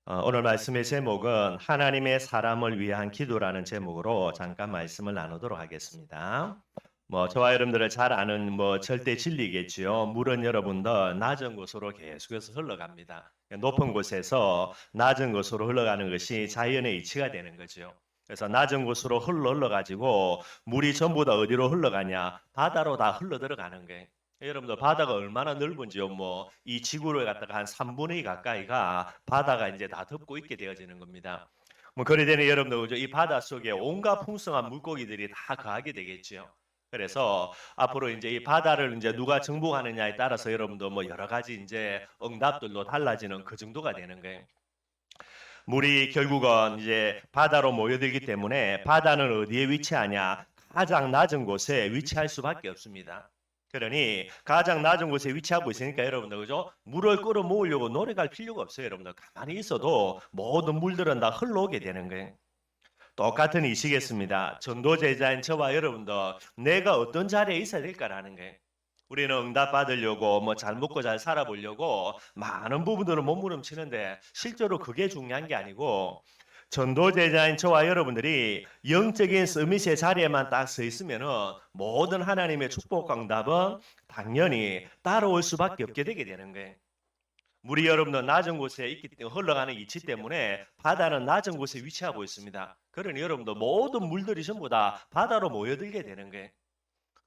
오늘 말씀의 제목은 하나님의 사람을 위한 기도라는 제목으로 잠깐 말씀을 나누도록 하겠습니다. 저와 여러분들을 잘 아는 절대 진리겠지요. 물은 여러분들 낮은 곳으로 계속해서 흘러갑니다. 높은 곳에서 낮은 곳으로 흘러가는 것이 자연의 이치가 되는 거죠. 그래서 낮은 곳으로 흘러가지고 물이 전부 다 어디로 흘러가냐? 바다로 다 흘러 들어가는 거예요. 여러분들 바다가 얼마나 넓은지요. 이 지구를 갖다가 한 3분의 2 가까이가 바다가 이제 다 덮고 있게 되어지는 겁니다. 그래 되는 여러분들 그죠? 이 바다 속에 온갖 풍성한 물고기들이 다 거하게 되겠지요. 그래서 앞으로 이제 이 바다를 이제 누가 정복하느냐에 따라서 여러분도 여러 가지 이제 응답들도 달라지는 그 정도가 되는 거예요. 물이 결국은 이제 바다로 모여들기 때문에 바다는 어디에 위치하냐? 가장 낮은 곳에 위치할 수밖에 없습니다. 그러니 가장 낮은 곳에 위치하고 있으니까 여러분들 그죠? 물을 끌어모으려고 노력할 필요가 없어요. 여러분들 가만히 있어도 모든 물들은 다 흘러오게 되는 거예요. 똑같은 이시겠습니다. 전도 제자인 저와 여러분들 내가 어떤 자리에 있어야 될까라는 거예요. 우리는 응답 받으려고 잘 먹고 잘 살아보려고 많은 부분들을 몸부림치는데 실제로 그게 중요한 게 아니고 전도 제자인 저와 여러분들이 영적인 서밋의 자리에만 딱 서 있으면은 모든 하나님의 축복과 응답은 당연히 따라올 수밖에 없게 되게 되는 거예요. 물이 여러분들 낮은 곳에 있기 때문에 흘러가는 이치 때문에 바다는 낮은 곳에 위치하고 있습니다. 그러니 여러분들 모든 물들이 전부 다 바다로 모여들게 되는 거예요.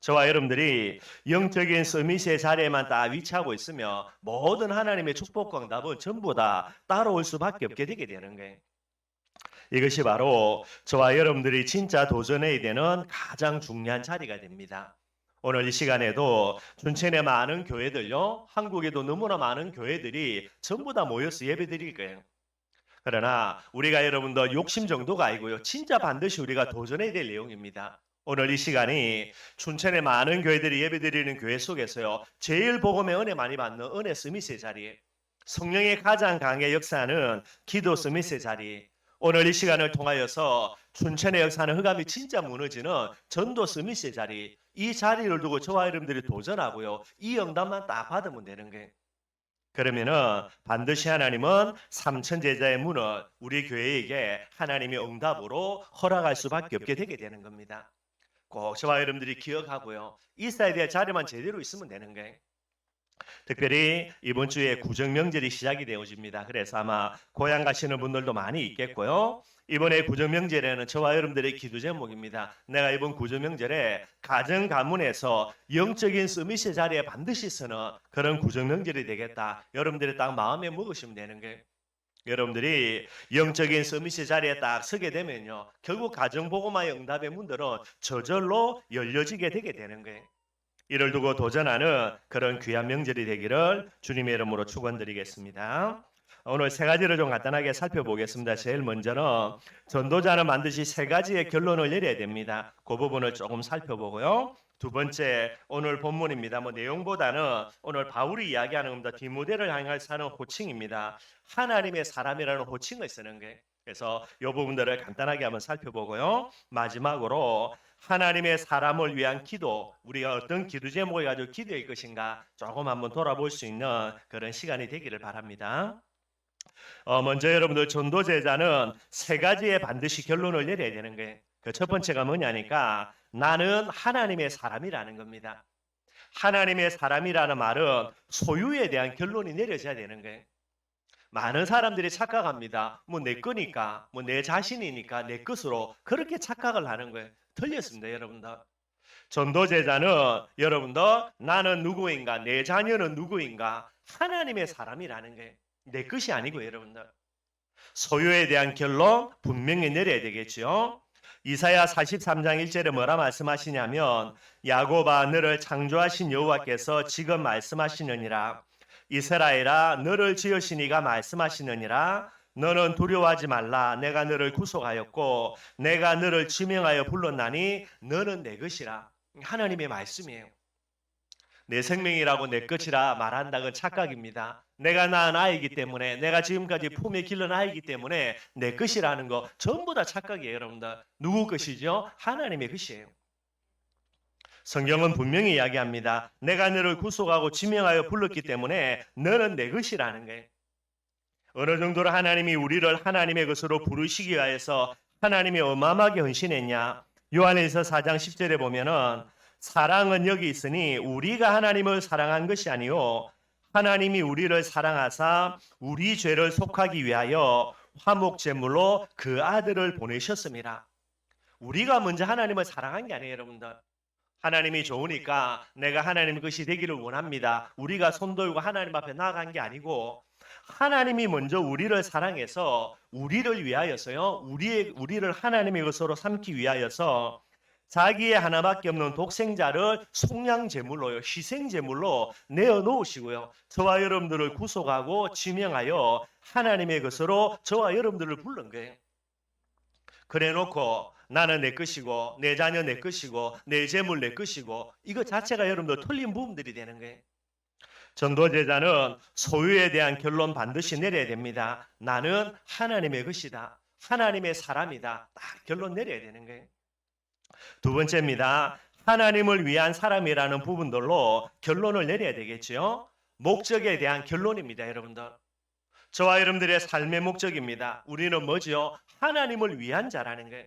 저와 여러분들이 영적인 서밋의 자리에만 딱 위치하고 있으면 모든 하나님의 축복과 응답은 전부 다 따라올 수밖에 없게 되게 되는 거예요. 이것이 바로 저와 여러분들이 진짜 도전해야 되는 가장 중요한 자리가 됩니다. 오늘 이 시간에도 춘천의 많은 교회들요, 한국에도 너무나 많은 교회들이 전부 다 모여서 예배드릴 거예요. 그러나 우리가 여러분들 욕심 정도가 아니고요, 진짜 반드시 우리가 도전해야 될 내용입니다. 오늘 이 시간이 춘천의 많은 교회들이 예배드리는 교회 속에서요, 제일 복음의 은혜 많이 받는 은혜 스미스의 자리, 성령의 가장 강의 역사는 기도 스미스의 자리, 오늘 이 시간을 통하여서 춘천의 역사는 흑암이 진짜 무너지는 전도 스미스의 자리, 이 자리를 두고 저와 여러분들이 도전하고요, 이 응답만 딱 받으면 되는 거예요. 그러면은 반드시 하나님은 삼천 제자의 문을 우리 교회에게 하나님의 응답으로 허락할 수밖에 없게 되게 되는 겁니다. 꼭 저와 여러분들이 기억하고요, 있어야 될 자리만 제대로 있으면 되는 거예요. 특별히 이번 주에 구정 명절이 시작이 되어집니다. 그래서 아마 고향 가시는 분들도 많이 있겠고요. 이번에 구정 명절에는 저와 여러분들의 기도 제목입니다. 내가 이번 구정 명절에 가정 가문에서 영적인 서밋의 자리에 반드시 서는 그런 구정 명절이 되겠다. 여러분들이 딱 마음에 먹으시면 되는 거예요. 여러분들이 영적인 서밋의 자리에 딱 서게 되면요, 결국 가정복음화의 응답의 문들은 저절로 열려지게 되게 되는 거예요. 이를 두고 도전하는 그런 귀한 명절이 되기를 주님의 이름으로 축원드리겠습니다. 오늘 세 가지를 좀 간단하게 살펴보겠습니다. 제일 먼저는 전도자는 반드시 세 가지의 결론을 내려야 됩니다. 그 부분을 조금 살펴보고요. 두 번째, 오늘 본문입니다. 내용보다는 오늘 바울이 이야기하는 겁니다. 디모데를 향해서 하는 호칭입니다. 하나님의 사람이라는 호칭을 쓰는 거예요. 그래서 이 부분들을 간단하게 한번 살펴보고요. 마지막으로 하나님의 사람을 위한 기도, 우리가 어떤 기도 제목을 가지고 기도할 것인가 조금 한번 돌아볼 수 있는 그런 시간이 되기를 바랍니다. 먼저 여러분들 전도 제자는 세 가지의 반드시 결론을 내려야 되는 거예요. 그 첫 번째가 뭐냐니까 나는 하나님의 사람이라는 겁니다. 하나님의 사람이라는 말은 소유에 대한 결론이 내려져야 되는 거예요. 많은 사람들이 착각합니다. 내 거니까, 내 자신이니까 내 것으로 그렇게 착각을 하는 거예요. 틀렸습니다, 여러분들. 전도제자는 여러분들 나는 누구인가, 내 자녀는 누구인가, 하나님의 사람이라는 게 내 것이 아니고 여러분들. 소유에 대한 결론 분명히 내려야 되겠죠. 이사야 43장 1절에 뭐라 말씀하시냐면 야곱아 너를 창조하신 여호와께서 지금 말씀하시느니라. 이스라엘아 너를 지으신 이가 말씀하시느니라. 너는 두려워하지 말라. 내가 너를 구속하였고 내가 너를 지명하여 불렀나니 너는 내 것이라. 하나님의 말씀이에요. 내 생명이라고 내 것이라 말한다. 그 착각입니다. 내가 낳은 아이기 때문에, 내가 지금까지 품에 길러낸 아이기 때문에 내 것이라는 거 전부 다 착각이에요, 여러분들. 누구 것이죠? 하나님의 것이에요. 성경은 분명히 이야기합니다. 내가 너를 구속하고 지명하여 불렀기 때문에 너는 내 것이라는 거예요. 어느 정도로 하나님이 우리를 하나님의 것으로 부르시기 위하여서 하나님이 어마어마하게 헌신했냐? 요한일서 4장 10절에 보면은 사랑은 여기 있으니 우리가 하나님을 사랑한 것이 아니요 하나님이 우리를 사랑하사 우리 죄를 속하기 위하여 화목 제물로 그 아들을 보내셨습니다. 우리가 먼저 하나님을 사랑한 게 아니에요, 여러분들. 하나님이 좋으니까 내가 하나님 것이 되기를 원합니다. 우리가 손 들고 하나님 앞에 나아간 게 아니고 하나님이 먼저 우리를 사랑해서 우리를 위하여서요. 우리를 하나님의 것으로 삼기 위하여서 자기의 하나밖에 없는 독생자를 속량 제물로요. 희생 제물로 내어 놓으시고요. 저와 여러분들을 구속하고 지명하여 하나님의 것으로 저와 여러분들을 부른 거예요. 그래 놓고 나는 내 것이고 내 자녀 내 것이고 내 재물 내 것이고 이거 자체가 여러분들 틀린 부분들이 되는 거예요. 전도제자는 소유에 대한 결론 반드시 내려야 됩니다. 나는 하나님의 것이다. 하나님의 사람이다. 딱 결론 내려야 되는 거예요. 두 번째입니다. 하나님을 위한 사람이라는 부분들로 결론을 내려야 되겠죠. 목적에 대한 결론입니다, 여러분들. 저와 여러분들의 삶의 목적입니다. 우리는 뭐죠? 하나님을 위한 자라는 거예요.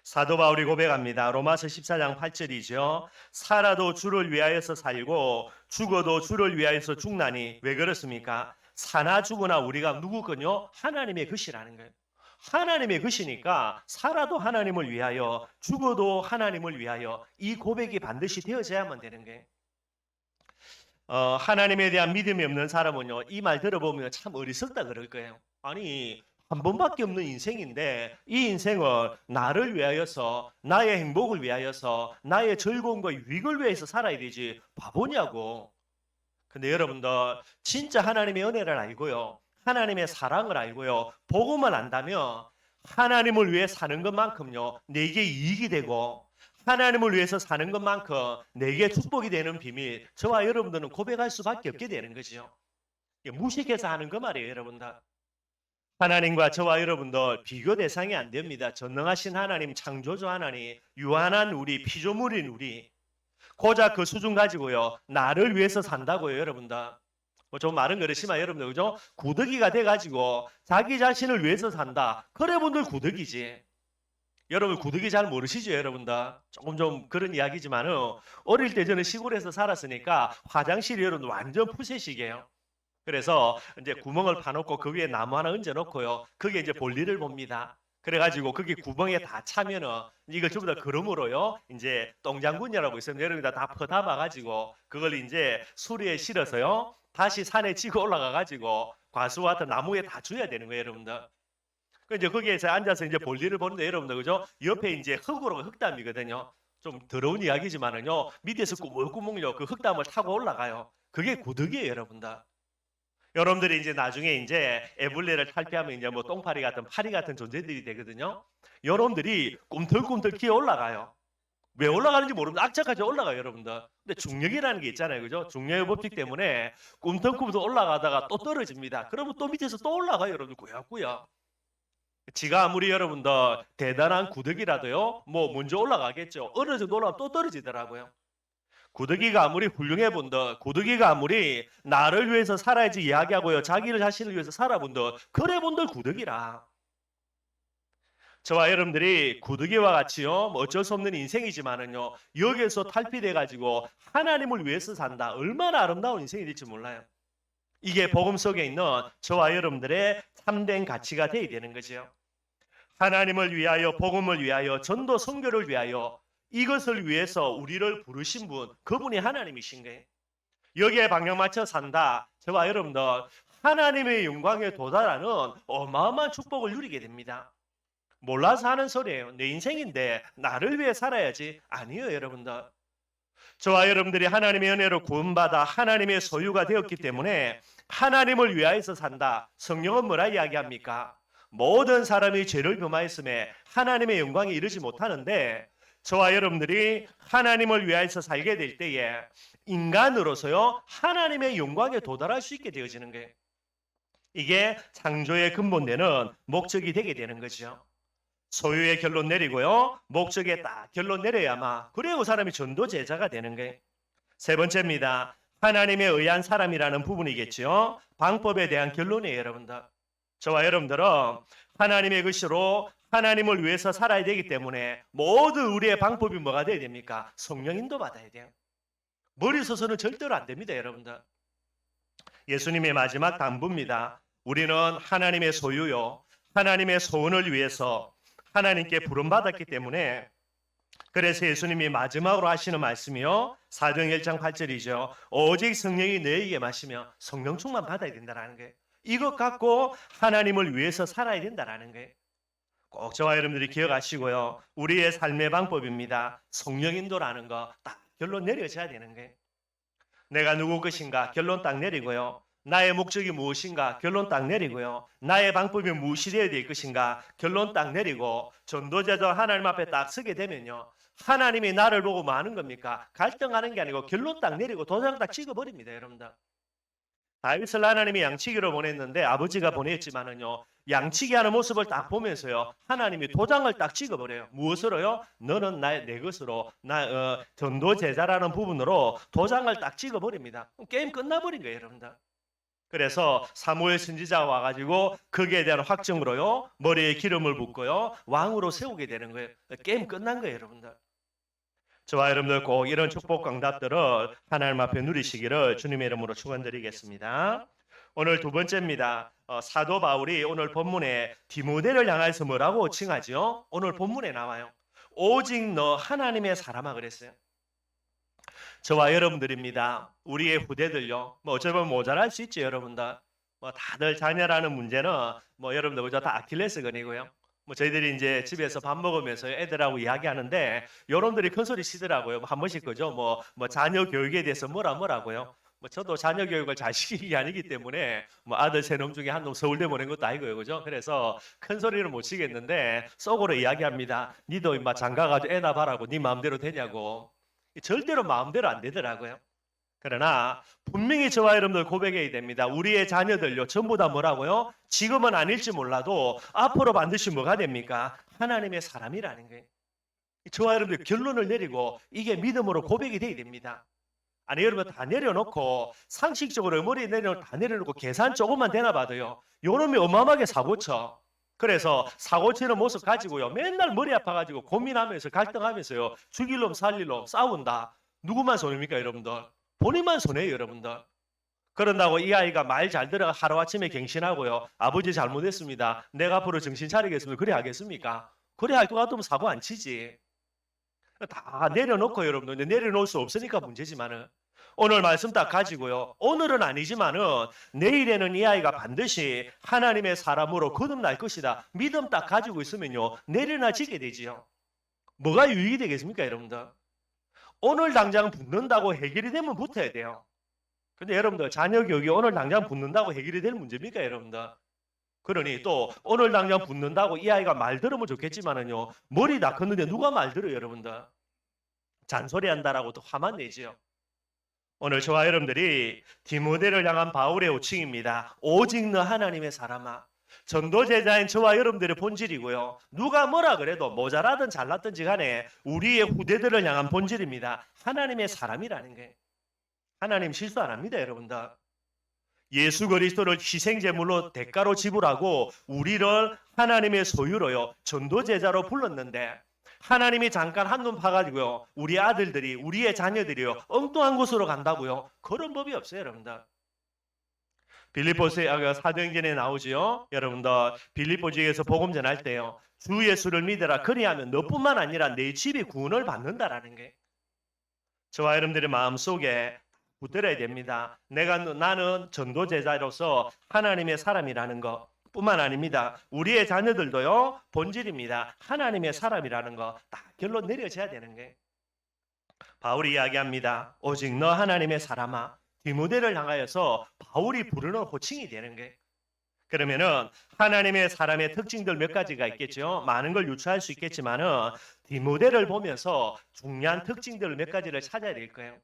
사도 바울이 고백합니다. 로마서 14장 8절이죠. 살아도 주를 위하여서 살고 죽어도 주를 위하여서 죽나니 왜 그렇습니까? 사나 죽으나 우리가 누구군요? 하나님의 것이라는 거예요. 하나님의 것이니까 살아도 하나님을 위하여 죽어도 하나님을 위하여 이 고백이 반드시 되어져야만 되는 거예요. 하나님에 대한 믿음이 없는 사람은요, 이 말 들어보면 참 어리석다 그럴 거예요. 아니, 한 번밖에 없는 인생인데 이 인생을 나를 위하여서 나의 행복을 위하여서 나의 즐거움과 유익을 위해서 살아야 되지 바보냐고. 근데 여러분들 진짜 하나님의 은혜를 알고요, 하나님의 사랑을 알고요, 복음을 안다면 하나님을 위해 사는 것만큼요 내게 이익이 되고 하나님을 위해서 사는 것만큼 내게 축복이 되는 비밀 저와 여러분들은 고백할 수밖에 없게 되는 거죠. 무식해서 하는 거 말이에요, 여러분들. 하나님과 저와 여러분들 비교 대상이 안 됩니다. 전능하신 하나님, 창조주 하나님, 유한한 우리, 피조물인 우리, 고작 그 수준 가지고요 나를 위해서 산다고요, 여러분들. 뭐 좀 말은 그렇지만 여러분들 그죠? 구더기가 돼가지고 자기 자신을 위해서 산다. 그래 분들 구더기지. 여러분 구더기 잘 모르시죠, 여러분들? 조금 좀 그런 이야기지만은 어릴 때 저는 시골에서 살았으니까 화장실이 여러분 완전 푸세식이에요. 그래서 이제 구멍을 파놓고 그 위에 나무 하나 얹어놓고요. 그게 이제 볼일을 봅니다. 그래가지고 거기 구멍에 다 차면은 이걸 전부 다 그름으로요. 이제 똥장군이라고 있으면 여러분들 다 퍼담아가지고 그걸 이제 수리에 실어서요. 다시 산에 치고 올라가가지고 과수와 같은 나무에 다 줘야 되는 거예요, 여러분들. 그 이제 거기에서 앉아서 이제 볼일을 보는데 여러분들 그죠? 옆에 이제 흙으로 흙담이거든요. 좀 더러운 이야기지만은요. 밑에서 꾸물꾸물요 그 흙담을 타고 올라가요. 그게 구더기예요, 여러분들. 여러분들이 이제 나중에 이제 애벌레를 탈피하면 이제 뭐 똥파리 같은 파리 같은 존재들이 되거든요. 여러분들이 꿈틀꿈틀 기어 올라가요. 왜 올라가는지 모르면 악착같이 올라가요, 여러분들. 근데 중력이라는 게 있잖아요, 그죠? 중력의 법칙 때문에 꿈틀꿈틀 올라가다가 또 떨어집니다. 그러면 또 밑에서 또 올라가요, 여러분들. 꾸역꾸역. 지가 아무리 여러분들 대단한 구더기라도요, 뭐 먼저 올라가겠죠. 어느 정도 올라가면 또 떨어지더라고요. 구더기가 아무리 훌륭해 본들, 구더기가 아무리 나를 위해서 살아야지 이야기하고요, 자기를 자신을 위해서 살아본들, 그래 본들 구더기라. 저와 여러분들이 구더기와 같이요, 뭐 어쩔 수 없는 인생이지만은요, 여기에서 탈피돼가지고 하나님을 위해서 산다. 얼마나 아름다운 인생이 될지 몰라요. 이게 복음 속에 있는 저와 여러분들의 참된 가치가 되어야 되는 거죠. 하나님을 위하여, 복음을 위하여, 전도 선교를 위하여 이것을 위해서 우리를 부르신 분, 그분이 하나님이신 거예요. 여기에 방향 맞춰 산다. 저와 여러분들 하나님의 영광에 도달하는 어마어마한 축복을 누리게 됩니다. 몰라서 하는 소리예요. 내 인생인데 나를 위해 살아야지. 아니에요, 여러분들. 저와 여러분들이 하나님의 은혜로 구원받아 하나님의 소유가 되었기 때문에 하나님을 위하여서 산다. 성령은 뭐라 이야기합니까? 모든 사람이 죄를 범하였음에 하나님의 영광에 이르지 못하는데 저와 여러분들이 하나님을 위하여서 살게 될 때에 인간으로서요 하나님의 영광에 도달할 수 있게 되어지는 거예요. 이게 창조의 근본되는 목적이 되게 되는 거죠. 소유의 결론 내리고요, 목적에 딱 결론 내려야만 그래야 그 사람이 전도 제자가 되는 거예요. 세 번째입니다. 하나님에 의한 사람이라는 부분이겠죠. 방법에 대한 결론이에요, 여러분들. 저와 여러분들은 하나님의 것으로 하나님을 위해서 살아야 되기 때문에 모든 우리의 방법이 뭐가 돼야 됩니까? 성령 인도 받아야 돼요. 머리 서서는 절대로 안 됩니다, 여러분들. 예수님의 마지막 당부입니다. 우리는 하나님의 소유요, 하나님의 소원을 위해서 하나님께 부름받았기 때문에, 그래서 예수님이 마지막으로 하시는 말씀이요, 사도행 1장 8절이죠. 오직 성령이 너희에게 마시며 성령 충만 받아야 된다는 거예요. 이것 갖고 하나님을 위해서 살아야 된다는 거예요. 꼭 저와 여러분들이 기억하시고요. 우리의 삶의 방법입니다. 성령 인도라는 거 딱 결론 내려져야 되는 거예요. 내가 누구 것인가 결론 딱 내리고요. 나의 목적이 무엇인가 결론 딱 내리고요. 나의 방법이 무엇이 되어야 될 것인가 결론 딱 내리고, 전도자도 하나님 앞에 딱 서게 되면요, 하나님이 나를 보고 뭐 하는 겁니까? 갈등하는 게 아니고 결론 딱 내리고 도장 딱 찍어버립니다, 여러분들. 다윗을 하나님이 양치기로 보냈는데, 아버지가 보냈지만은요, 양치기 하는 모습을 딱 보면서요, 하나님이 도장을 딱 찍어버려요. 무엇으로요? 너는 내 것으로, 전도 제자라는 부분으로 도장을 딱 찍어버립니다. 게임 끝나버린 거예요, 여러분들. 그래서 사무엘 선지자가 와가지고 거기에 대한 확정으로요, 머리에 기름을 붓고요, 왕으로 세우게 되는 거예요. 게임 끝난 거예요, 여러분들. 저와 여러분들 꼭 이런 축복 응답들을 하나님 앞에 누리시기를 주님의 이름으로 축원드리겠습니다. 오늘 두 번째입니다. 사도 바울이 오늘 본문에 디모데를 향해서 뭐라고 칭하죠? 오늘 본문에 나와요. 오직 너 하나님의 사람아 그랬어요. 저와 여러분들입니다. 우리의 후대들요. 뭐 어쩌면 모자랄 수 있죠, 여러분들. 뭐 다들 자녀라는 문제는 뭐 여러분들 보자 다 아킬레스건이고요. 뭐 저희들이 이제 집에서 밥 먹으면서 애들하고 이야기하는데 여러분들이 큰 소리 치더라고요. 한 번씩 그죠? 뭐 자녀 교육에 대해서 뭐라고요. 뭐 저도 자녀 교육을 잘 시키는 게 아니기 때문에 뭐 아들 세 놈 중에 한 놈 서울대 보낸 것도 아니고요, 그죠? 그래서 큰 소리는 못 치겠는데 속으로 이야기합니다. 니도 임마 장가가지고 애나 봐라고 네 마음대로 되냐고. 절대로 마음대로 안 되더라고요. 그러나 분명히 저와 여러분들 고백해야 됩니다. 우리의 자녀들요, 전부 다 뭐라고요? 지금은 아닐지 몰라도 앞으로 반드시 뭐가 됩니까? 하나님의 사람이라는 거예요. 저와 여러분들 결론을 내리고 이게 믿음으로 고백이 돼야 됩니다. 아니 여러분 다 내려놓고 상식적으로 머리에 다 내려놓고 계산 조금만 되나 봐도요, 요놈이 어마어마하게 사고쳐. 그래서 사고치는 모습 가지고요, 맨날 머리 아파가지고 고민하면서 갈등하면서요, 죽일 놈 살릴 놈 싸운다. 누구만 손해입니까, 여러분들? 본인만 손해예요, 여러분들. 그런다고 이 아이가 말 잘 들어가 하루아침에 갱신하고요, 아버지 잘못했습니다, 내가 앞으로 정신 차리겠습니다, 그래 하겠습니까? 그래 할 것 같으면 사고 안 치지. 다 내려놓고 여러분들, 내려놓을 수 없으니까 문제지만은 오늘 말씀 딱 가지고요, 오늘은 아니지만은 내일에는 이 아이가 반드시 하나님의 사람으로 거듭날 것이다, 믿음 딱 가지고 있으면요, 내려나 지게 되지요. 뭐가 유익이 되겠습니까, 여러분들? 오늘 당장 붙는다고 해결이 되면 붙어야 돼요. 근데 여러분들 자녀 교육이 오늘 당장 붙는다고 해결이 될 문제입니까, 여러분들? 그러니 또 오늘 당장 붙는다고 이 아이가 말 들으면 좋겠지만은요, 머리 다 컸는데 누가 말 들어요, 여러분들? 잔소리한다라고 또 화만 내지요. 오늘 저와 여러분들이 디모데를 향한 바울의 호칭입니다. 오직 너 하나님의 사람아. 전도 제자인 저와 여러분들의 본질이고요, 누가 뭐라 그래도 모자라든 잘났든지 간에 우리의 후대들을 향한 본질입니다. 하나님의 사람이라는 게. 하나님 실수 안 합니다, 여러분들. 예수 그리스도를 희생제물로 대가로 지불하고 우리를 하나님의 소유로요, 전도 제자로 불렀는데, 하나님이 잠깐 한눈 파가지고요, 우리 아들들이, 우리의 자녀들이요, 엉뚱한 곳으로 간다고요? 그런 법이 없어요, 여러분들. 빌립보서 사도행전에 나오지요. 여러분들 빌립보 지역에서 복음 전할 때요, 주 예수를 믿으라, 그리하면 너뿐만 아니라 내 집이 구원을 받는다라는 게 저와 여러분들의 마음속에 붙들어야 됩니다. 나는 전도 제자로서 하나님의 사람이라는 것 뿐만 아닙니다. 우리의 자녀들도요, 본질입니다. 하나님의 사람이라는 거 딱 결론 내려져야 되는 게. 바울이 이야기합니다. 오직 너 하나님의 사람아. 디모데를 향하여서 바울이 부르는 호칭이 되는 게. 그러면은 하나님의 사람의 특징들 몇 가지가 있겠죠. 많은 걸 유추할 수 있겠지만은 디모데를 보면서 중요한 특징들 몇 가지를 찾아야 될 거예요.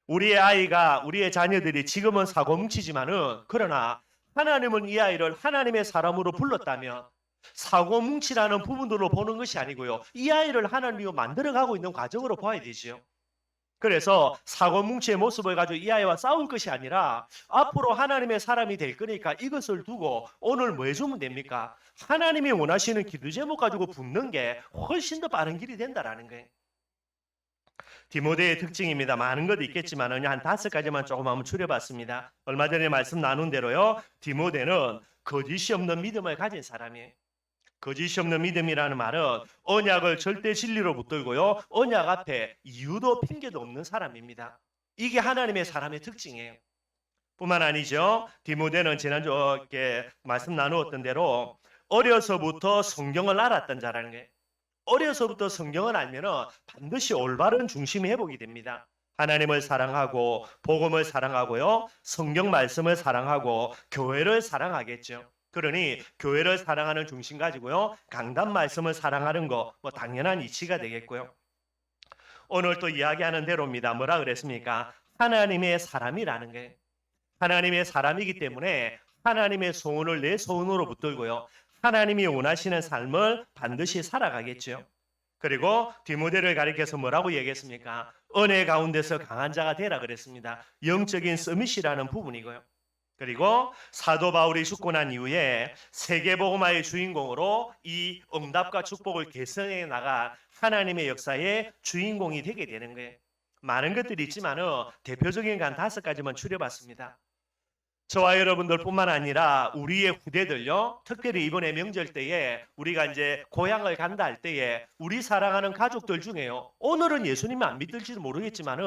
우리의 아이가, 우리의 자녀들이 지금은 사고뭉치지만은, 그러나 하나님은 이 아이를 하나님의 사람으로 불렀다면 사고뭉치라는 부분들로 보는 것이 아니고요, 이 아이를 하나님이 만들어가고 있는 과정으로 봐야 되지요. 그래서 사고뭉치의 모습을 가지고 이 아이와 싸울 것이 아니라 앞으로 하나님의 사람이 될 거니까 이것을 두고 오늘 뭐 해주면 됩니까? 하나님이 원하시는 기도 제목 가지고 붙는 게 훨씬 더 빠른 길이 된다라는 거예요. 디모데의 특징입니다. 많은 것도 있겠지만 한 5가지만 조금 한번 추려봤습니다. 얼마 전에 말씀 나눈 대로요. 디모데는 거짓이 없는 믿음을 가진 사람이에요. 거짓이 없는 믿음이라는 말은 언약을 절대 진리로 붙들고요. 언약 앞에 이유도 핑계도 없는 사람입니다. 이게 하나님의 사람의 특징이에요. 뿐만 아니죠. 디모데는 지난주 이렇게 말씀 나누었던 대로 어려서부터 성경을 알았던 자라는 거예요. 어려서부터 성경을 알면은 반드시 올바른 중심이 회복이 됩니다. 하나님을 사랑하고 복음을 사랑하고요. 성경 말씀을 사랑하고 교회를 사랑하겠죠. 그러니 교회를 사랑하는 중심 가지고요. 강단 말씀을 사랑하는 거 뭐 당연한 이치가 되겠고요. 오늘 또 이야기하는 대로입니다. 뭐라 그랬습니까? 하나님의 사람이라는 게 하나님의 사람이기 때문에 하나님의 소원을 내 소원으로 붙들고요. 하나님이 원하시는 삶을 반드시 살아가겠죠. 그리고 디모데를 가리켜서 뭐라고 얘기했습니까? 은혜 가운데서 강한 자가 되라 그랬습니다. 영적인 서밋이라는 부분이고요. 그리고 사도 바울이 죽고 난 이후에 세계복음화의 주인공으로 이 응답과 축복을 개선해 나가 하나님의 역사의 주인공이 되게 되는 거예요. 많은 것들이 있지만 대표적인 간 5가지만 추려봤습니다. 저와 여러분들뿐만 아니라 우리의 후대들요. 특별히 이번에 명절 때에 우리가 이제 고향을 간다 할 때에 우리 사랑하는 가족들 중에요. 오늘은 예수님을 안 믿을지도 모르겠지만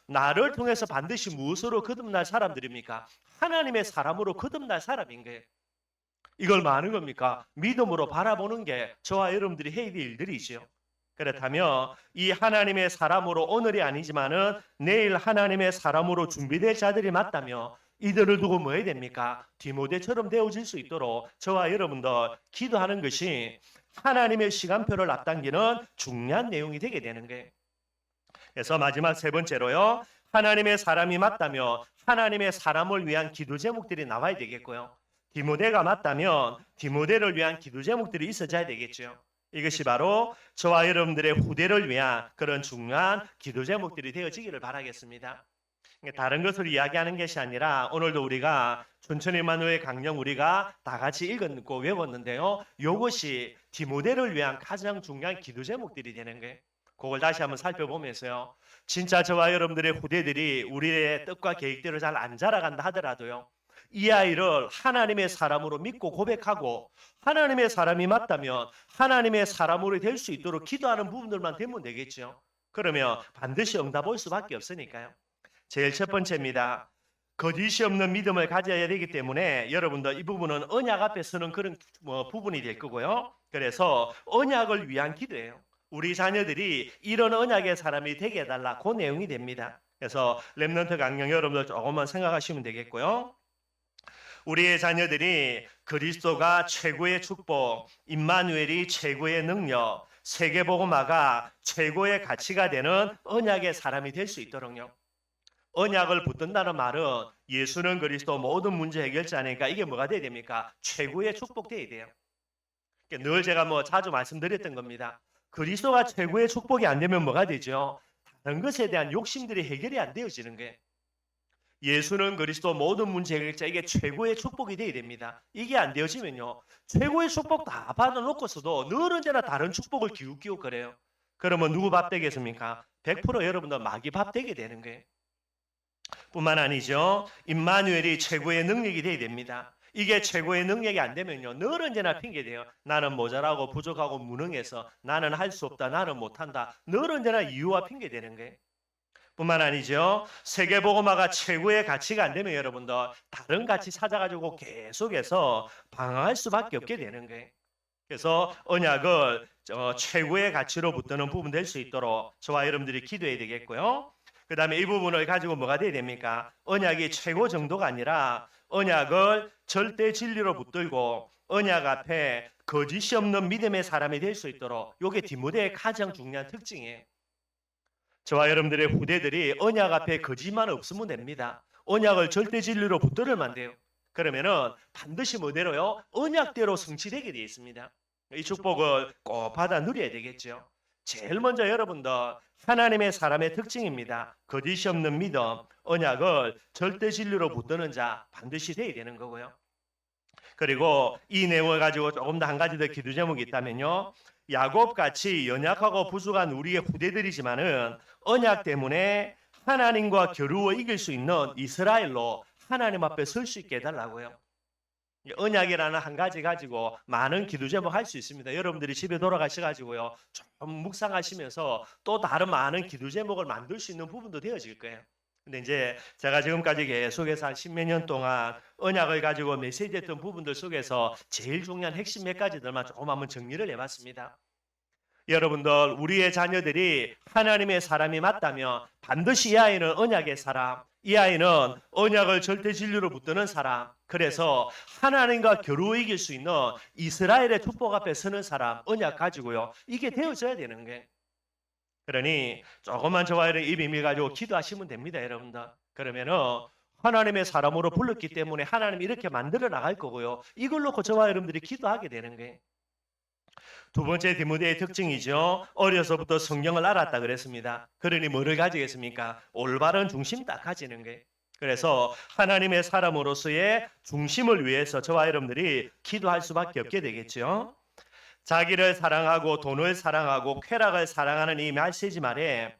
나를 통해서 반드시 무엇으로 거듭날 사람들입니까? 하나님의 사람으로 거듭날 사람인 거예요. 이걸 뭐 하는 겁니까? 믿음으로 바라보는 게 저와 여러분들이 해야 될 일들이죠. 그렇다면 이 하나님의 사람으로 오늘이 아니지만은 내일 하나님의 사람으로 준비될 자들이 맞다며 이들을 두고 뭐 해야 됩니까? 디모데처럼 되어질 수 있도록 저와 여러분들 기도하는 것이 하나님의 시간표를 앞당기는 중요한 내용이 되게 되는 거예요. 그래서 마지막 3번째로요. 하나님의 사람이 맞다면 하나님의 사람을 위한 기도 제목들이 나와야 되겠고요. 디모데가 맞다면 디모데를 위한 기도 제목들이 있어져야 되겠죠. 이것이 바로 저와 여러분들의 후대를 위한 그런 중요한 기도 제목들이 되어지기를 바라겠습니다. 다른 것을 이야기하는 것이 아니라 오늘도 우리가 춘천 임마누엘 강령 우리가 다 같이 읽었고 외웠는데요. 이것이 디모데를 위한 가장 중요한 기도 제목들이 되는 거예요. 그걸 다시 한번 살펴보면서요. 진짜 저와 여러분들의 후대들이 우리의 뜻과 계획대로 잘 안 자라간다 하더라도요. 이 아이를 하나님의 사람으로 믿고 고백하고 하나님의 사람이 맞다면 하나님의 사람으로 될 수 있도록 기도하는 부분들만 되면 되겠죠. 그러면 반드시 응답 올 수밖에 없으니까요. 제일 첫 번째입니다. 거짓이 없는 믿음을 가져야 되기 때문에 여러분들 이 부분은 언약 앞에 서는 그런 부분이 될 거고요. 그래서 언약을 위한 기도예요. 우리 자녀들이 이런 언약의 사람이 되게 해달라 그 내용이 됩니다. 그래서 렘넌트 강령 여러분들 조금만 생각하시면 되겠고요. 우리의 자녀들이 그리스도가 최고의 축복, 임마누엘이 최고의 능력, 세계복음화가 최고의 가치가 되는 언약의 사람이 될 수 있도록요. 언약을 붙든다는 말은 예수는 그리스도 모든 문제 해결자니까 이게 뭐가 돼야 됩니까? 최고의 축복 돼야 돼요. 늘 제가 자주 말씀드렸던 겁니다. 그리스도가 최고의 축복이 안 되면 뭐가 되죠? 다른 것에 대한 욕심들이 해결이 안 되어지는 거예요. 예수는 그리스도 모든 문제 해결자 이게 최고의 축복이 돼야 됩니다. 이게 안 되어지면요. 최고의 축복 다 받아놓고서도 늘 언제나 다른 축복을 기웃기웃 거려요. 그러면 누구 밥 되겠습니까? 100% 여러분들 마귀 밥 되게 되는 거예요. 뿐만 아니죠. 임마누엘이 최고의 능력이 돼야 됩니다. 이게 최고의 능력이 안 되면요. 늘 언제나 핑계대요. 나는 모자라고 부족하고 무능해서 나는 할 수 없다. 나는 못한다. 늘 언제나 이유와 핑계대는 거예요. 뿐만 아니죠. 세계복음화가 최고의 가치가 안 되면 여러분들 다른 가치 찾아가지고 계속해서 방황할 수밖에 없게 되는 거예요. 그래서 언약을 최고의 가치로 붙드는 부분 될 수 있도록 저와 여러분들이 기도해야 되겠고요. 그 다음에 이 부분을 가지고 뭐가 돼야 됩니까? 언약이 최고 정도가 아니라 언약을 절대 진리로 붙들고 언약 앞에 거짓이 없는 믿음의 사람이 될 수 있도록 이게 디모데의 가장 중요한 특징이에요. 저와 여러분들의 후대들이 언약 앞에 거짓만 없으면 됩니다. 언약을 절대 진리로 붙들면 돼요. 그러면은 반드시 뭐대로요? 언약대로 성취되게 되어 있습니다. 이 축복을 꼭 받아 누려야 되겠죠. 제일 먼저 여러분들 하나님의 사람의 특징입니다. 거짓이 없는 믿음, 언약을 절대 진리로 붙드는 자 반드시 돼야 되는 거고요. 그리고 이 내용을 가지고 조금 더 한 가지 더 기도 제목이 있다면요. 야곱같이 연약하고 부족한 우리의 후대들이지만은 언약 때문에 하나님과 겨루어 이길 수 있는 이스라엘로 하나님 앞에 설 수 있게 해달라고요. 언약이라는 한 가지 가지고 많은 기도 제목 할 수 있습니다. 여러분들이 집에 돌아가셔가지고요. 좀 묵상하시면서 또 다른 많은 기도 제목을 만들 수 있는 부분도 되어질 거예요. 근데 이제 제가 지금까지 계속해서 한 십몇 년 동안 언약을 가지고 메시지했던 부분들 속에서 제일 중요한 핵심 몇 가지들만 조금 한번 정리를 해봤습니다. 여러분들 우리의 자녀들이 하나님의 사람이 맞다면 반드시 이 아이는 언약의 사람, 이 아이는 언약을 절대 진리로 붙드는 사람, 그래서 하나님과 겨루어 이길 수 있는 이스라엘의 축복 앞에 서는 사람, 언약 가지고요. 이게 되어져야 되는 거예요. 그러니 조금만 저와 이 비밀 가지고 기도하시면 됩니다, 여러분들. 그러면은 하나님의 사람으로 불렀기 때문에 하나님이 이렇게 만들어 나갈 거고요. 이걸 놓고 저와 여러분들이 기도하게 되는 거예요. 두 번째 디모데의 특징이죠. 어려서부터 성경을 알았다 그랬습니다. 그러니 뭐를 가지겠습니까? 올바른 중심 딱 가지는 거예요. 그래서 하나님의 사람으로서의 중심을 위해서 저와 여러분들이 기도할 수밖에 없게 되겠죠. 자기를 사랑하고 돈을 사랑하고 쾌락을 사랑하는 이 메시지 말에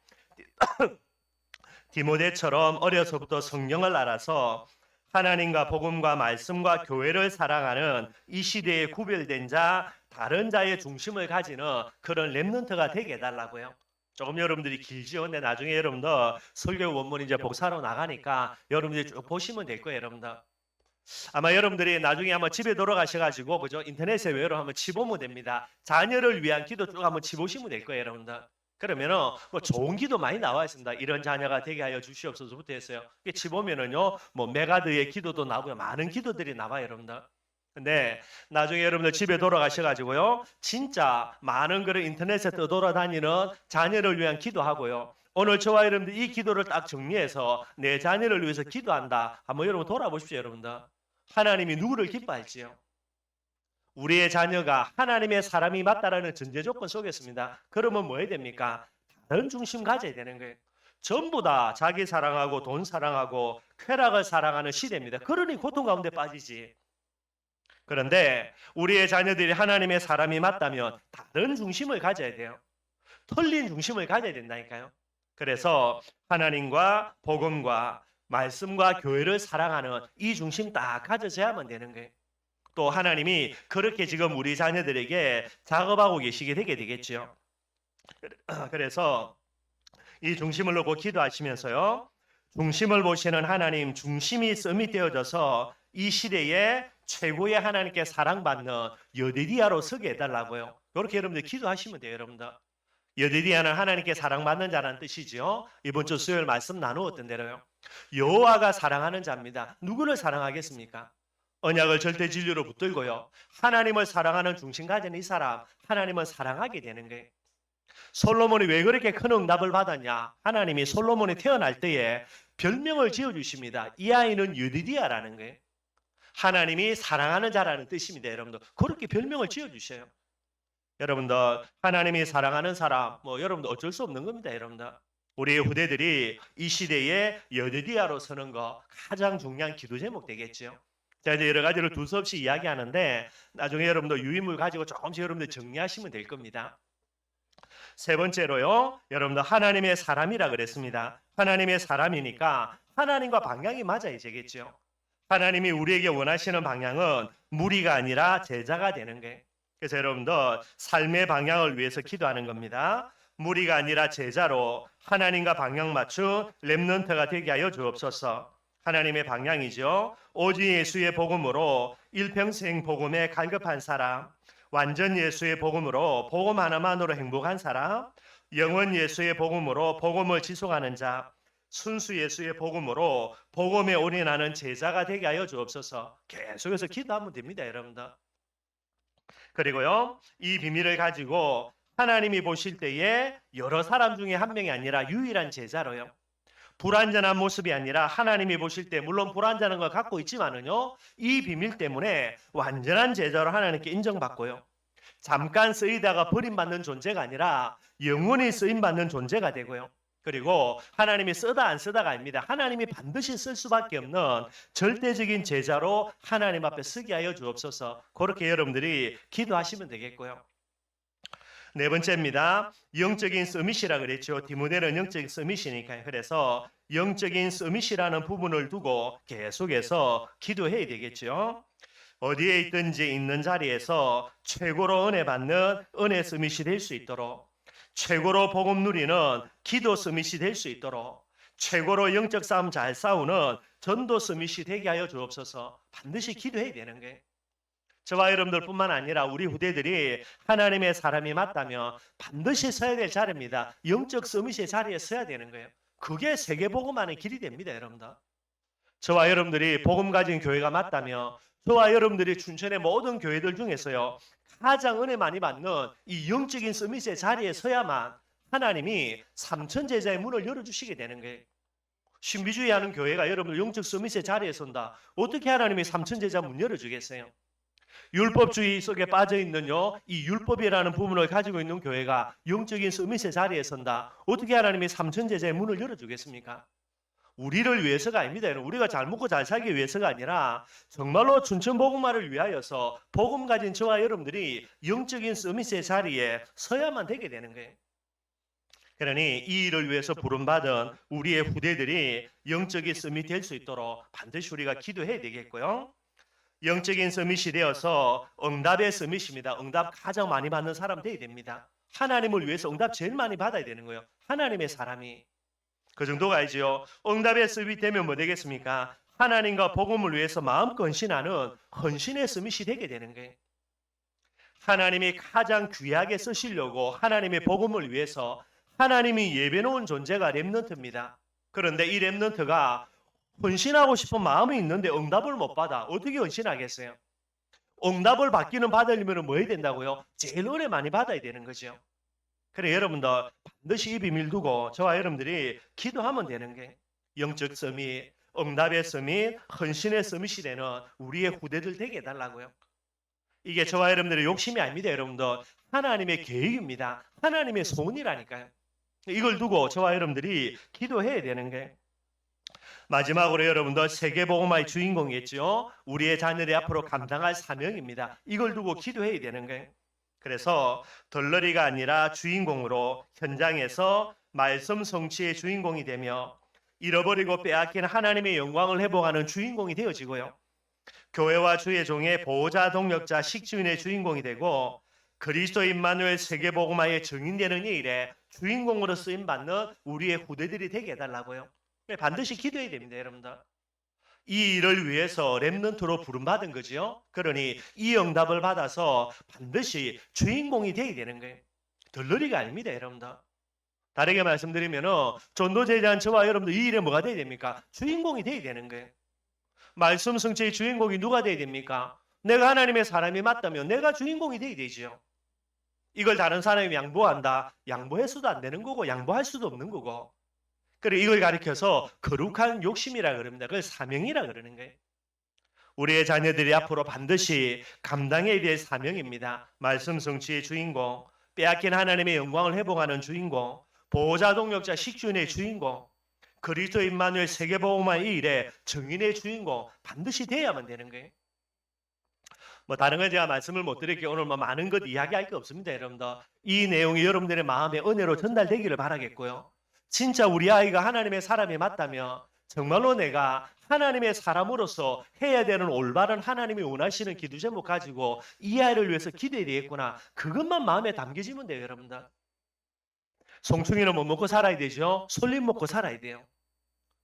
디모데처럼 어려서부터 성경을 알아서 하나님과 복음과 말씀과 교회를 사랑하는 이 시대에 구별된 자, 다른 자의 중심을 가지는 그런 렘넌트가 되게 해달라고요. 조금 여러분들이 길죠. 근데 나중에 여러분들 설교 원문 이제 복사로 나가니까 여러분들이 쭉 보시면 될 거예요, 여러분들. 아마 여러분들이 나중에 한번 집에 돌아가셔가지고 그죠? 인터넷에 외로 한번 치보면 됩니다. 자녀를 위한 기도 쭉 한번 치보시면 될 거예요, 여러분들. 그러면은 뭐 좋은 기도 많이 나와 있습니다. 이런 자녀가 되게 하여 주시옵소서부터 했어요. 치보면은요, 뭐 메가드의 기도도 나오고요, 많은 기도들이 나와요, 여러분들. 근데 나중에 여러분들 집에 돌아가셔가지고요, 진짜 많은 그런 인터넷에 떠돌아다니는 자녀를 위한 기도하고요. 오늘 저와 여러분들 이 기도를 딱 정리해서 내 자녀를 위해서 기도한다. 한번 여러분 돌아보십시오, 여러분들. 하나님이 누구를 기뻐할지요? 우리의 자녀가 하나님의 사람이 맞다라는 전제 조건 속에 있습니다. 그러면 뭐 해야 됩니까? 다른 중심 가져야 되는 거예요. 전부 다 자기 사랑하고 돈 사랑하고 쾌락을 사랑하는 시대입니다. 그러니 고통 가운데 빠지지. 그런데 우리의 자녀들이 하나님의 사람이 맞다면 다른 중심을 가져야 돼요. 틀린 중심을 가져야 된다니까요. 그래서 하나님과 복음과 말씀과 교회를 사랑하는 이 중심 딱 가져져야만 되는 거예요. 또 하나님이 그렇게 지금 우리 자녀들에게 작업하고 계시게 되게 되겠죠. 그래서 이 중심을 놓고 기도하시면서요. 중심을 보시는 하나님, 중심이 서밋되어져서 이 시대에 최고의 하나님께 사랑받는 여디디아로 서게 해달라고요. 그렇게 여러분들 기도하시면 돼요, 여러분들. 여디디아는 하나님께 사랑받는 자라는 뜻이죠. 이번 주 수요일 말씀 나누었던 대로요. 여호와가 사랑하는 자입니다. 누구를 사랑하겠습니까? 언약을 절대 진리로 붙들고요. 하나님을 사랑하는 중심 가진 이 사람, 하나님을 사랑하게 되는 거예요. 솔로몬이 왜 그렇게 큰 응답을 받았냐? 하나님이 솔로몬이 태어날 때에 별명을 지어주십니다. 이 아이는 여디디아라는 거예요. 하나님이 사랑하는 자라는 뜻입니다, 여러분들. 그렇게 별명을 지어주셔요. 여러분들 하나님이 사랑하는 사람, 뭐 여러분들 어쩔 수 없는 겁니다, 여러분들. 우리의 후대들이 이 시대에 여디디아로 서는 거 가장 중요한 기도 제목 되겠죠. 자, 이제 여러 가지를 두서없이 이야기하는데 나중에 여러분들 유인물 가지고 조금씩 여러분들 정리하시면 될 겁니다. 세 번째로요, 여러분들 하나님의 사람이라 그랬습니다. 하나님의 사람이니까 하나님과 방향이 맞아야 되겠죠. 하나님이 우리에게 원하시는 방향은 무리가 아니라 제자가 되는 거예요. 그래서 여러분들 삶의 방향을 위해서 기도하는 겁니다. 무리가 아니라 제자로 하나님과 방향 맞춘 렘넌트가 되게 하여 주옵소서. 하나님의 방향이죠. 오직 예수의 복음으로 일평생 복음에 갈급한 사람, 완전 예수의 복음으로 복음 하나만으로 행복한 사람, 영원 예수의 복음으로 복음을 지속하는 자, 순수 예수의 복음으로 복음에 올인하는 제자가 되게 하여 주옵소서. 계속해서 기도하면 됩니다, 여러분들. 그리고요, 이 비밀을 가지고 하나님이 보실 때에 여러 사람 중에 한 명이 아니라 유일한 제자로요. 불완전한 모습이 아니라 하나님이 보실 때 물론 불완전한 걸 갖고 있지만은요, 이 비밀 때문에 완전한 제자로 하나님께 인정받고요. 잠깐 쓰이다가 버림받는 존재가 아니라 영원히 쓰임받는 존재가 되고요. 그리고 하나님이 쓰다 안 쓰다가 아닙니다. 하나님이 반드시 쓸 수밖에 없는 절대적인 제자로 하나님 앞에 서게 하여 주옵소서. 그렇게 여러분들이 기도하시면 되겠고요. 네 번째입니다. 영적인 서밋이라 그랬죠. 디모데는 영적인 서밋이니까요. 그래서 영적인 서밋이라는 부분을 두고 계속해서 기도해야 되겠죠. 어디에 있든지 있는 자리에서 최고로 은혜 받는 은혜 서밋이 될 수 있도록, 최고로 복음 누리는 기도 서밋이 될 수 있도록, 최고로 영적 싸움 잘 싸우는 전도 서밋이 되게 하여 주옵소서. 반드시 기도해야 되는 거예요. 저와 여러분들뿐만 아니라 우리 후대들이 하나님의 사람이 맞다면 반드시 서야 될 자리입니다. 영적 서밋의 자리에 서야 되는 거예요. 그게 세계복음하는 길이 됩니다, 여러분들. 저와 여러분들이 복음 가진 교회가 맞다면 저와 여러분들이 춘천의 모든 교회들 중에서요, 가장 은혜 많이 받는 이 영적인 서밋의 자리에 서야만 하나님이 삼천 제자의 문을 열어주시게 되는 거예요. 신비주의하는 교회가 여러분들 영적 서밋의 자리에 선다. 어떻게 하나님이 삼천 제자 문 열어주겠어요? 율법주의 속에 빠져있는요, 이 율법이라는 부분을 가지고 있는 교회가 영적인 서밋의 자리에 선다. 어떻게 하나님이 삼천 제자의 문을 열어주겠습니까? 우리를 위해서가 아닙니다. 우리가 잘 먹고 잘 살기 위해서가 아니라 정말로 춘천복음화를 위하여서 복음 가진 저와 여러분들이 영적인 서밋의 자리에 서야만 되게 되는 거예요. 그러니 이 일을 위해서 부름받은 우리의 후대들이 영적인 서밋이 될 수 있도록 반드시 우리가 기도해야 되겠고요. 영적인 서밋이 되어서 응답의 서밋입니다. 응답 가장 많이 받는 사람 되어야 됩니다. 하나님을 위해서 응답 제일 많이 받아야 되는 거예요. 하나님의 사람이. 그 정도가 아니죠. 응답의 서밋이 되면 뭐 되겠습니까? 하나님과 복음을 위해서 마음껏 헌신하는 헌신의 서밋이 되게 되는 거예요. 하나님이 가장 귀하게 쓰시려고 하나님의 복음을 위해서 하나님이 예배놓은 존재가 렘넌트입니다. 그런데 이 렘넌트가 헌신하고 싶은 마음이 있는데 응답을 못 받아. 어떻게 헌신하겠어요? 응답을 받기는 받으려면 뭐 해야 된다고요? 제일 은혜 많이 받아야 되는 거죠. 그래 여러분들 반드시 이 비밀 두고 저와 여러분들이 기도하면 되는 게 영적 서밋, 응답의 서밋, 헌신의 서밋이 되는 우리의 후대들 되게 해달라고요. 이게 저와 여러분들의 욕심이 아닙니다. 여러분들 하나님의 계획입니다. 하나님의 소원이라니까요. 이걸 두고 저와 여러분들이 기도해야 되는 게 마지막으로 여러분들 세계복음화의 주인공이겠죠. 우리의 자녀들이 앞으로 감당할 사명입니다. 이걸 두고 기도해야 되는 거예요. 그래서 덜러리가 아니라 주인공으로 현장에서 말씀 성취의 주인공이 되며 잃어버리고 빼앗긴 하나님의 영광을 회복하는 주인공이 되어지고요. 교회와 주의 종의 보호자, 동력자, 식주인의 주인공이 되고 그리스도 임마누엘 세계복음화의 증인되는 이 일에 주인공으로 쓰임받는 우리의 후대들이 되게 해달라고요. 반드시 기도해야 됩니다, 여러분들. 이 일을 위해서 렘넌트로 부름받은 거죠. 그러니 이 응답을 받아서 반드시 주인공이 되어야 되는 거예요. 덜러리가 아닙니다, 여러분들. 다르게 말씀드리면 전도제자한 저와 여러분들 이 일에 뭐가 되어야 됩니까? 주인공이 되어야 되는 거예요. 말씀 성취의 주인공이 누가 되어야 됩니까? 내가 하나님의 사람이 맞다면 내가 주인공이 되어야 되죠. 이걸 다른 사람이 양보한다. 양보해서도 안 되는 거고 양보할 수도 없는 거고. 그래 이걸 가리켜서 거룩한 욕심이라 그럽니다. 그걸 사명이라 그러는 거예요. 우리의 자녀들이 앞으로 반드시 감당해야 될 사명입니다. 말씀 성취의 주인공, 빼앗긴 하나님의 영광을 회복하는 주인공, 보호자, 동력자, 식주인의 주인공, 그리스도 임마누엘 세계복음화의 일에 증인의 주인공 반드시 돼야만 되는 거예요. 뭐 다른 건 제가 말씀을 못 드릴게요. 오늘 뭐 많은 것 이야기할 게 없습니다, 여러분들. 이 내용이 여러분들의 마음에 은혜로 전달되기를 바라겠고요. 진짜 우리 아이가 하나님의 사람이 맞다면 정말로 내가 하나님의 사람으로서 해야 되는 올바른 하나님이 원하시는 기도 제목 가지고 이 아이를 위해서 기도해야 되겠구나. 그것만 마음에 담겨지면 돼요, 여러분들. 송충이는 뭐 먹고 살아야 되죠? 솔잎 먹고 살아야 돼요.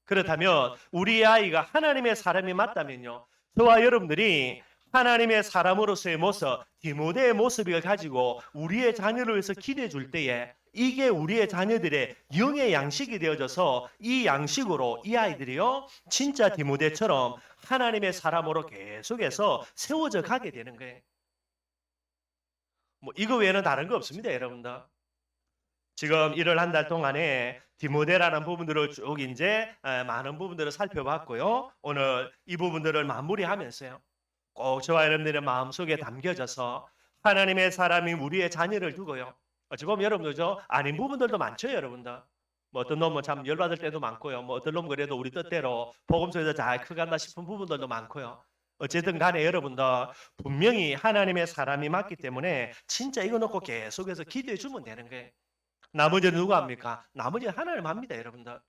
그렇다면 우리 아이가 하나님의 사람이 맞다면요. 저와 여러분들이 하나님의 사람으로서의 모습, 디모데의 모습을 가지고 우리의 자녀를 위해서 기도해 줄 때에 이게 우리의 자녀들의 영의 양식이 되어져서 이 양식으로 이 아이들이요 진짜 디모데처럼 하나님의 사람으로 계속해서 세워져 가게 되는 거예요. 뭐 이거 외에는 다른 거 없습니다, 여러분들. 지금 1월 한 달 동안에 디모데라는 부분들을 쭉 이제 많은 부분들을 살펴봤고요. 오늘 이 부분들을 마무리하면서요. 꼭 저와 여러분들의 마음속에 담겨져서 하나님의 사람이 우리의 자녀를 두고요. 어찌 보면 여러분들 아닌 부분들도 많죠, 여러분들. 뭐 어떤 놈은 참 열받을 때도 많고요. 뭐 어떤 놈 그래도 우리 뜻대로 복음서에서 잘 크간다 싶은 부분들도 많고요. 어쨌든 간에 여러분들 분명히 하나님의 사람이 맞기 때문에 진짜 이거 놓고 계속해서 기도해 주면 되는 거예요. 나머지는 누가 합니까? 나머지는 하나님 합니다, 여러분들.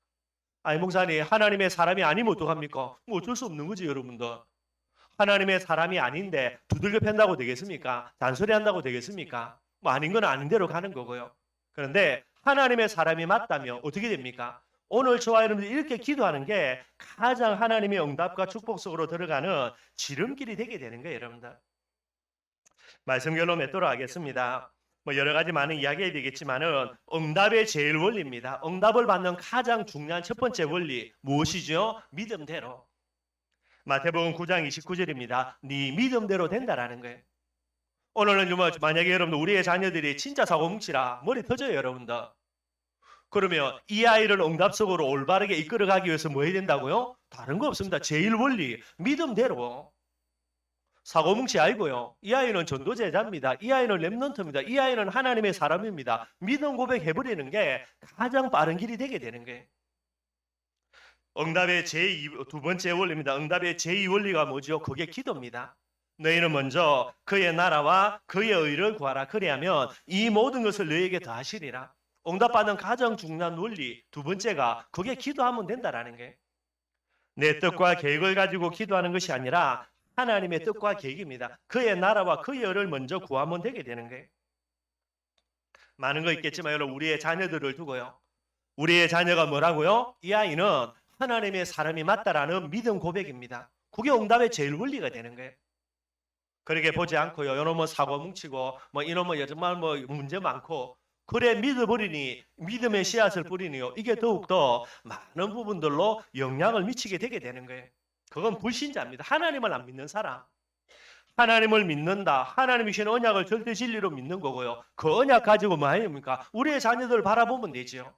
아니 목사님 하나님의 사람이 아니면 어떡합니까? 뭐 어쩔 수 없는 거지, 여러분들. 하나님의 사람이 아닌데 두들겨 팬다고 되겠습니까? 잔소리 한다고 되겠습니까? 뭐 아닌 건 아닌 대로 가는 거고요. 그런데 하나님의 사람이 맞다면 어떻게 됩니까? 오늘 저와 여러분들이 이렇게 기도하는 게 가장 하나님의 응답과 축복 속으로 들어가는 지름길이 되게 되는 거예요, 여러분들. 말씀 결론 맺도록 하겠습니다. 뭐 여러 가지 많은 이야기가 되겠지만은 응답의 제일 원리입니다. 응답을 받는 가장 중요한 첫 번째 원리 무엇이죠? 믿음대로. 마태복음 9장 29절입니다. 네 믿음대로 된다라는 거예요. 오늘은 만약에 여러분들 우리의 자녀들이 진짜 사고뭉치라 머리 터져요, 여러분들. 그러면 이 아이를 응답 속으로 올바르게 이끌어가기 위해서 뭐 해야 된다고요? 다른 거 없습니다. 제일 원리 믿음대로. 사고뭉치 아니고요. 이 아이는 전도제자입니다. 이 아이는 렘넌트입니다. 이 아이는 하나님의 사람입니다. 믿음 고백해버리는 게 가장 빠른 길이 되게 되는 거예요. 응답의 두 번째 원리입니다. 응답의 제2원리가 뭐죠? 그게 기도입니다. 너희는 먼저 그의 나라와 그의 의를 구하라. 그래야면 이 모든 것을 너희에게 더하시리라. 응답받는 가장 중요한 원리 두 번째가 그게 기도하면 된다라는 게. 내 뜻과 계획을 가지고 기도하는 것이 아니라 하나님의 뜻과 계획입니다. 그의 나라와 그의 의를 먼저 구하면 되게 되는 거예요. 많은 거 있겠지만 여러분 우리의 자녀들을 두고요. 우리의 자녀가 뭐라고요? 이 아이는 하나님의 사람이 맞다라는 믿음 고백입니다. 그게 응답의 제일 원리가 되는 거예요. 그렇게 보지 않고요. 이놈은 사고 뭉치고 뭐 이놈은 정말 뭐 문제 많고 그래 믿어버리니 믿음의 씨앗을 뿌리니요. 이게 더욱더 많은 부분들로 영향을 미치게 되게 되는 거예요. 그건 불신자입니다. 하나님을 안 믿는 사람. 하나님을 믿는다. 하나님이 주신 언약을 절대 진리로 믿는 거고요. 그 언약 가지고 뭐 합니까? 우리의 자녀들을 바라보면 되죠.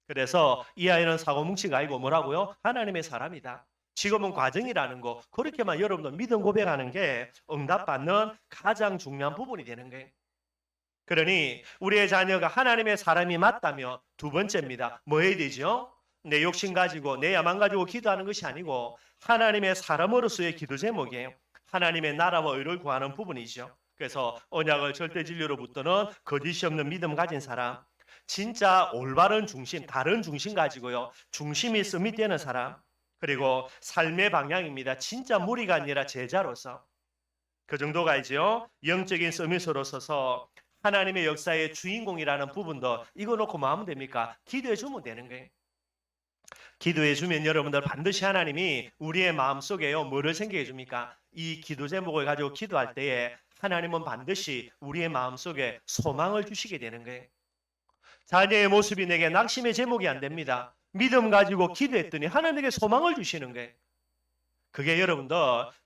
그래서 이 아이는 사고뭉치가 아니고 뭐라고요? 하나님의 사람이다. 지금은 과정이라는 거. 그렇게만 여러분들 믿음 고백하는 게 응답받는 가장 중요한 부분이 되는 거예요. 그러니 우리의 자녀가 하나님의 사람이 맞다면 두 번째입니다. 뭐 해야 되죠? 내 욕심 가지고 내 야망 가지고 기도하는 것이 아니고 하나님의 사람으로서의 기도 제목이에요. 하나님의 나라와 의를 구하는 부분이죠. 그래서 언약을 절대 진리로 붙드는 거짓이 없는 믿음 가진 사람, 진짜 올바른 중심, 다른 중심 가지고요. 중심이 서밋되는 사람, 그리고 삶의 방향입니다. 진짜 무리가 아니라 제자로서. 그 정도가 이죠. 영적인 서밋으로 서서 하나님의 역사의 주인공이라는 부분도 이거 놓고 뭐 하면 됩니까? 기도해 주면 되는 거예요. 기도해 주면 여러분들 반드시 하나님이 우리의 마음속에요. 뭐를 생겨해 줍니까? 이 기도 제목을 가지고 기도할 때에 하나님은 반드시 우리의 마음속에 소망을 주시게 되는 거예요. 자녀의 모습이 내게 낙심의 제목이 안 됩니다. 믿음 가지고 기도했더니 하나님에게 소망을 주시는 거예요. 그게 여러분들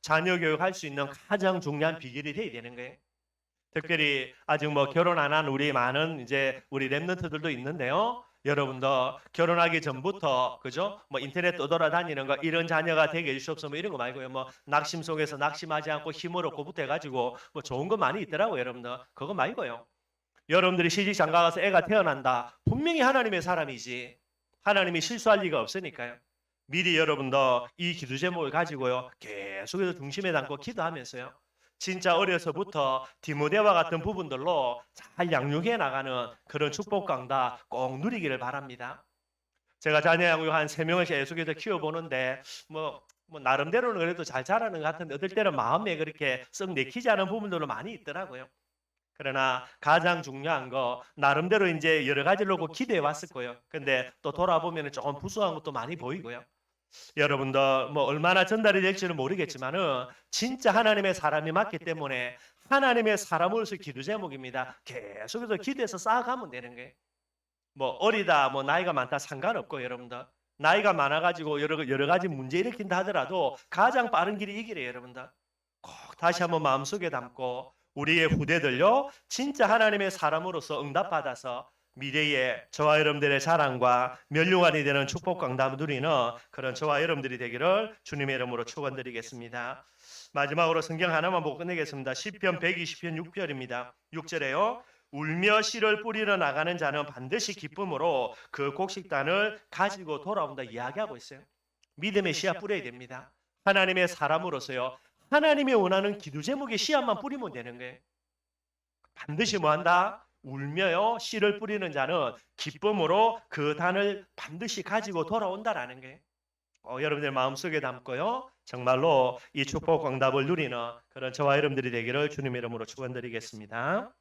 자녀 교육할 수 있는 가장 중요한 비결이 돼야 되는 거예요. 특별히 아직 뭐 결혼 안 한 우리 많은 이제 우리 랩런트들도 있는데요. 여러분들 결혼하기 전부터 그죠? 뭐 인터넷 떠돌아다니는 거 이런 자녀가 되게 해주시옵소서 뭐 이런 거 말고요. 뭐 낙심 속에서 낙심하지 않고 힘을 얻고 붙어가지고 뭐 좋은 거 많이 있더라고요, 여러분들. 그거 말고요. 여러분들이 시집 장가 가서 애가 태어난다. 분명히 하나님의 사람이지. 하나님이 실수할 리가 없으니까요. 미리 여러분들 이 기도 제목을 가지고요. 계속해서 중심에 담고 기도하면서요. 진짜 어려서부터 디모데와 같은 부분들로 잘 양육해 나가는 그런 축복 강다 꼭 누리기를 바랍니다. 제가 자녀 양육 한 3명을 계속해서 키워보는데 뭐 나름대로는 그래도 잘 자라는 것 같은데 어떨 때는 마음에 그렇게 썩 내키지 않은 부분들도 많이 있더라고요. 그러나 가장 중요한 거 나름대로 이제 여러 가지로 기대해 왔을 거예요. 근데 또 돌아보면 조금 부수한 것도 많이 보이고요. 여러분들 뭐 얼마나 전달이 될지는 모르겠지만은 진짜 하나님의 사람이 맞기 때문에 하나님의 사람으로서 기도 제목입니다. 계속해서 기도해서 쌓아가면 되는 거예요. 뭐 어리다 뭐 나이가 많다 상관없고 여러분들 나이가 많아가지고 여러 가지 문제 일으킨다 하더라도 가장 빠른 길이 이 길이에요. 여러분들 꼭 다시 한번 마음속에 담고 우리의 후대들요 진짜 하나님의 사람으로서 응답받아서 미래에 저와 여러분들의 자랑과 면류관이 되는 축복 광담을 누리는 그런 저와 여러분들이 되기를 주님의 이름으로 축원드리겠습니다. 마지막으로 성경 하나만 보고 끝내겠습니다. 시편 120편 6절입니다. 6절에요. 울며 씨를 뿌리러 나가는 자는 반드시 기쁨으로 그 곡식단을 가지고 돌아온다 이야기하고 있어요. 믿음의 씨앗 뿌려야 됩니다. 하나님의 사람으로서요. 하나님이 원하는 기도 제목의 씨앗만 뿌리면 되는 거예요. 반드시 뭐한다? 울며요 씨를 뿌리는 자는 기쁨으로 그 단을 반드시 가지고 돌아온다라는 게 여러분들 마음속에 담고요. 정말로 이 축복 광답을 누리는 그런 저와 여러분들이 되기를 주님의 이름으로 축원드리겠습니다.